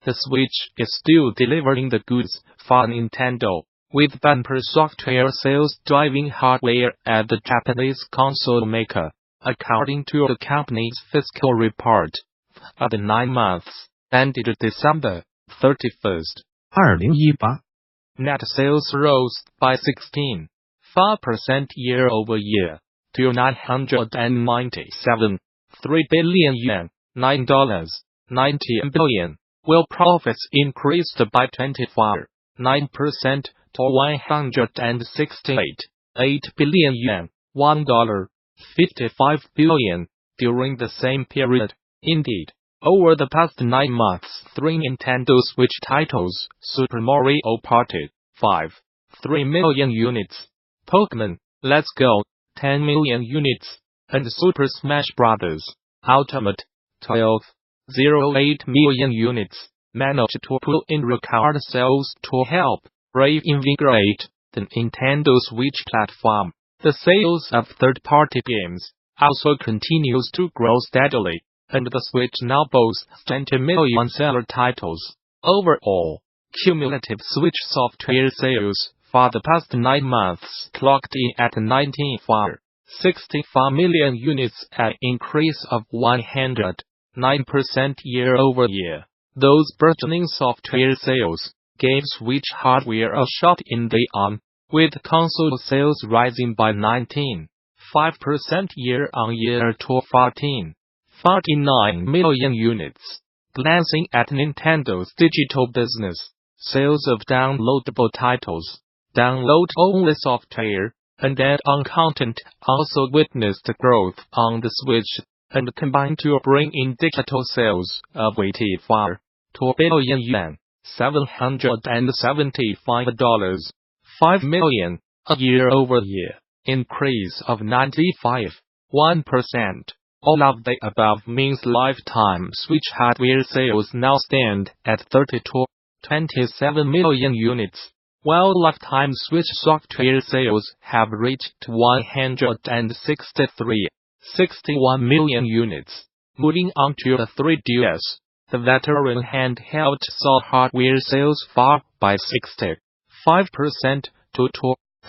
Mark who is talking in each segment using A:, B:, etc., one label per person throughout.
A: the Switch is still delivering the goods for Nintendo, with bumper software sales driving hardware at the Japanese console maker, according to the company's fiscal report. For the 9 months ended December 31st,
B: 2018
A: net sales rose by 16.4% year-over-year to 997.3 billion yuan, $9.90 billion, while profits increased by 24.9% to 168.8 billion yuan, $1.55 billion, during the same period. Indeed, over the past 9 months, 3 Nintendo Switch titles, Super Mario Party 5, 3 million units, Pokémon Let's Go 10 million units, and Super Smash Bros. Ultimate 12.08 million units, managed to pull in record sales to help reinvigorate the Nintendo Switch platform. The sales of third-party games also continues to grow steadily, and the Switch now boasts 20 million seller titles. Overall, cumulative Switch software sales for the past 9 months clocked in at 19.64 million units, an increase of 109% year-over-year. Those burgeoning software sales gave Switch hardware a shot in the arm, with console sales rising by 19.5% year-on-year to 14.49 million units. Glancing at Nintendo's digital business, sales of downloadable titles, download-only software, and add-on content also witnessed growth on the Switch, and combined to bring in digital sales of 84.2 billion yuan, $775.5 million, a year-over-year increase of 95.1%. All of the above means lifetime Switch hardware sales now stand at 32.27 million units, while lifetime Switch software sales have reached 163.61 million units. Moving on to the 3DS, the veteran handheld saw hardware sales fall by 65% to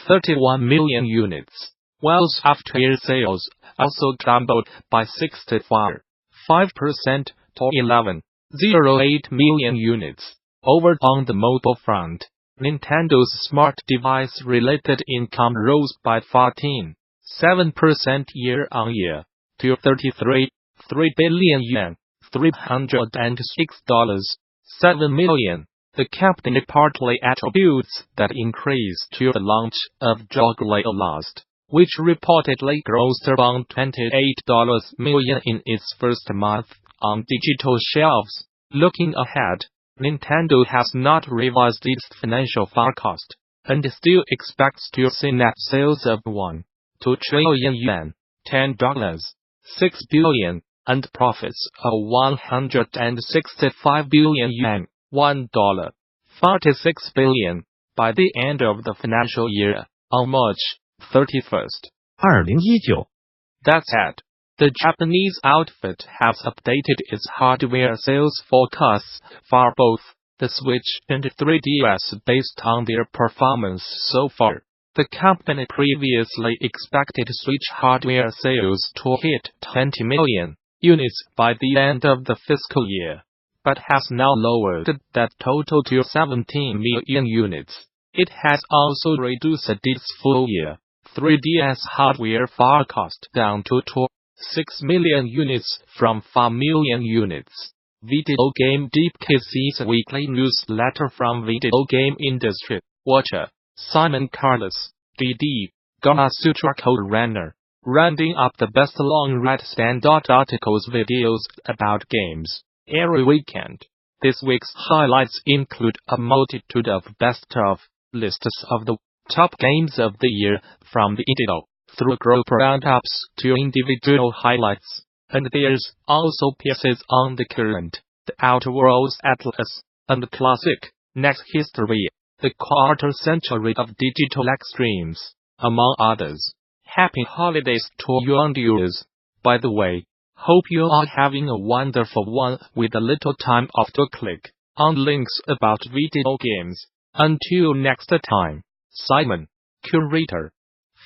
A: 31 million units, while software sales also doubled by 64.5% to 11.08 million units. Over on the mobile front, Nintendo's smart device-related income rose by 14.7% year-on-year to 33.3 billion yuan, $306.7 million. The company partly attributes that increase to the launch of Joggler Last, which reportedly grossed around $28 million in its first month on digital shelves. Looking ahead, Nintendo has not revised its financial forecast, and still expects to see net sales of 1 trillion yuan, $10.6 billion, and profits of 165 billion yuan, $1.46 billion, by the end of the financial year, on March 31st,
B: 2019
A: That said, the Japanese outfit has updated its hardware sales forecasts for both the Switch and 3DS based on their performance so far. The company previously expected Switch hardware sales to hit 20 million units by the end of the fiscal year, but has now lowered that total to 17 million units. It has also reduced its full-year 3DS hardware forecast down to 6 million units from 4 million units. Video Game Geek's weekly newsletter from video game industry watcher Simon Carlos, DD, Gamasutra Code Runner, rounding up the best long-read standout articles videos about games every weekend. This week's highlights include a multitude of best-of lists of the top games of the year from the individual through group roundups to individual highlights, and there's also pieces on the current, the Outer Worlds Atlas, and classic Next History, the quarter century of digital extremes, among others. Happy holidays to you and yours. By the way, hope you are having a wonderful one with a little time off to click on links about video games. Until next time, Simon, Curator.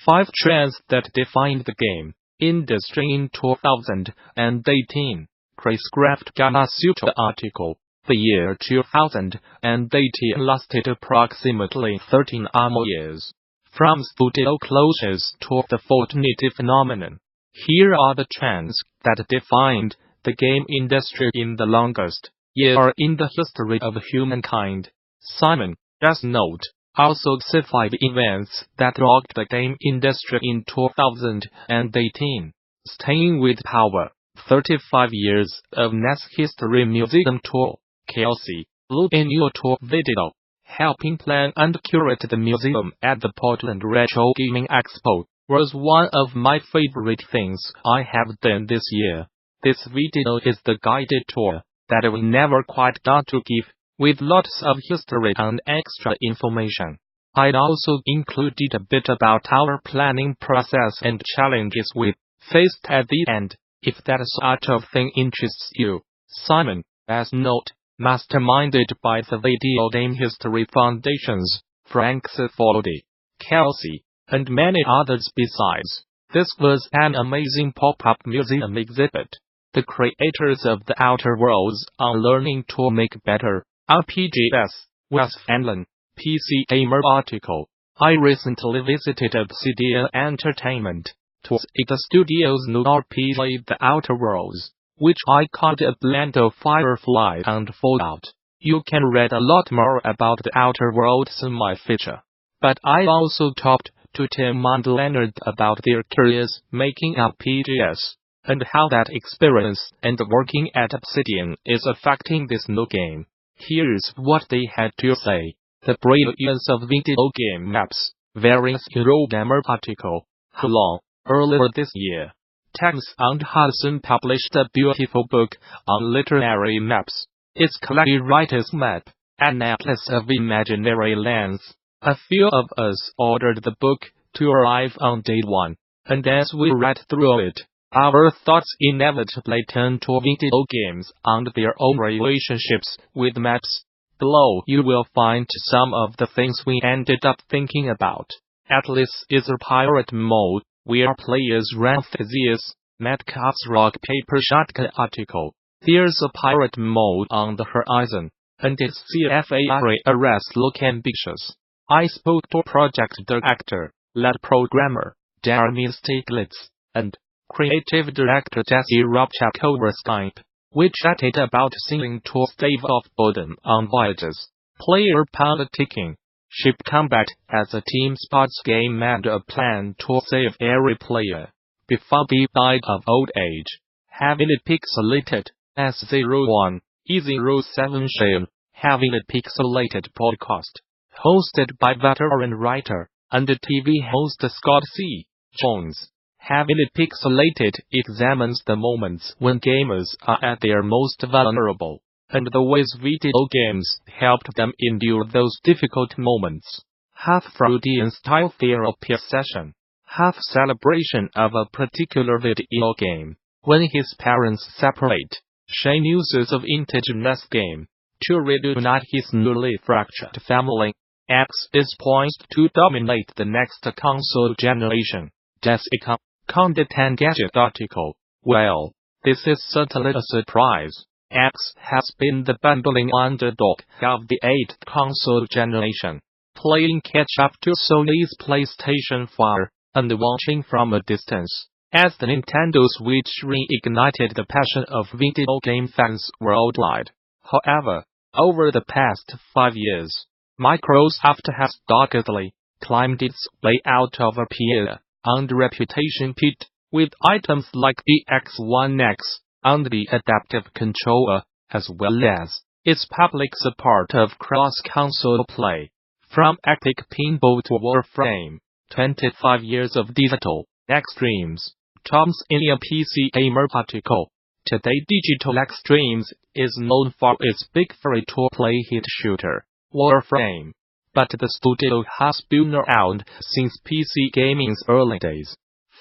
A: 5 trends that defined the game industry in 2018. Chris Kraft Gamasutra article. The year 2018 lasted approximately 13 years. From studio closures to the Fortnite phenomenon. Here are the trends that defined the game industry in the longest year in the history of humankind. Simon, just note, also the 5 events that rocked the game industry in 2018. Staying with power, 35 years of NES History Museum Tour. Kelsey, look annual tour video, helping plan and curate the museum at the Portland Retro Gaming Expo, was one of my favorite things I have done this year. This video is the guided tour that we never quite got to give, with lots of history and extra information. I'd also included a bit about our planning process and challenges we faced at the end, if that sort of thing interests you. Simon, as note, masterminded by the Video Game History Foundation's Frank Cifaldi, Kelsey, and many others besides. This was an amazing pop-up museum exhibit. The creators of the Outer Worlds are learning to make better RPGs. Wes Fenlon, PC Gamer article. I recently visited Obsidian Entertainment to see the studio's new RPG The Outer Worlds, which I called a blend of Firefly and Fallout. You can read a lot more about The Outer Worlds in my feature. But I also talked to Tim and Leonard about their careers making RPGs, and how that experience and working at Obsidian is affecting this new game. Here's what they had to say. The brilliance of video game maps. Various Eurogamer article. Hello. Earlier this year, Thames and Hudson published a beautiful book on literary maps. It's called Writer's Map, an atlas of imaginary lands. A few of us ordered the book to arrive on day 1, and as we read through it, our thoughts inevitably turned to video games and their own relationships with maps. Below you will find some of the things we ended up thinking about. Atlas is a pirate mode, where players run Theseus, Metcalf's Rock Paper Shotgun article. There's a pirate mode on the horizon, and its CFARAS look ambitious. I spoke to project director, lead programmer, Jeremy Stiglitz, and creative director Jesse Robchak over Skype. We chatted about sailing to stave off boredom on voyages, player politicking, ship combat as a team sports game and a plan to save every player before they died of old age. Heavily pixelated, S01, E07 Shale, heavily pixelated podcast. Hosted by veteran writer and TV host Scott C. Jones. Heavily pixelated examines the moments when gamers are at their most vulnerable, and the ways video games helped them endure those difficult moments. Half Freudian-style therapy session, half celebration of a particular video game. When his parents separate, Shane uses a vintage NES game to reunite his newly fractured family. X is poised to dominate the next console generation. Jessica, Conde Gadget article. Well, this is certainly a surprise. X has been the bumbling underdog of the 8th console generation, playing catch-up to Sony's PlayStation 4, and watching from a distance, as the Nintendo Switch reignited the passion of video game fans worldwide. However, over the past 5 years, Microsoft has doggedly climbed its way out of a PR and reputation pit, with items like the X1 X and the adaptive controller, as well as its public support of cross-console play. From Epic Pinball to Warframe, 25 years of digital extremes. Tom's in a PC Gamer article. Today Digital Extremes is known for its big free-to-play hit shooter, Warframe. But the studio has been around since PC gaming's early days.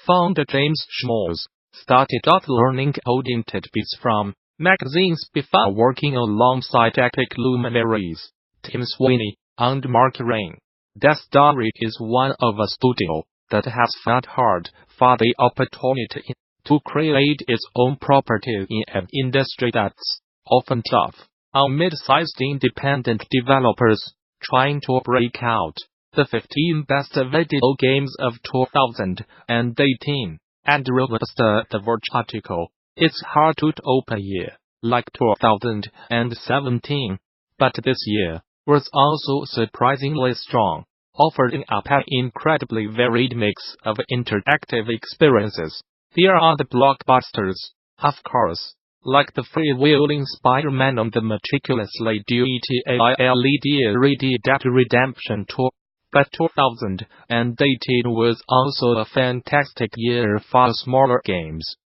A: Founder James Schmaltz started out learning coding tidbits from magazines before working alongside epic luminaries, Tim Sweeney and Mark Rain. That story is one of a studio that has fought hard for the opportunity to create its own property in an industry that's often tough on mid-sized independent developers trying to break out. The 15 best video games of 2018, and released The Verge article. It's hard to top a year like 2017, but this year was also surprisingly strong, offering up an incredibly varied mix of interactive experiences. There are the blockbusters, of course, like the freewheeling Spider-Man on the meticulously detailed Red Dead Redemption 2. But 2018 was also a fantastic year for smaller games.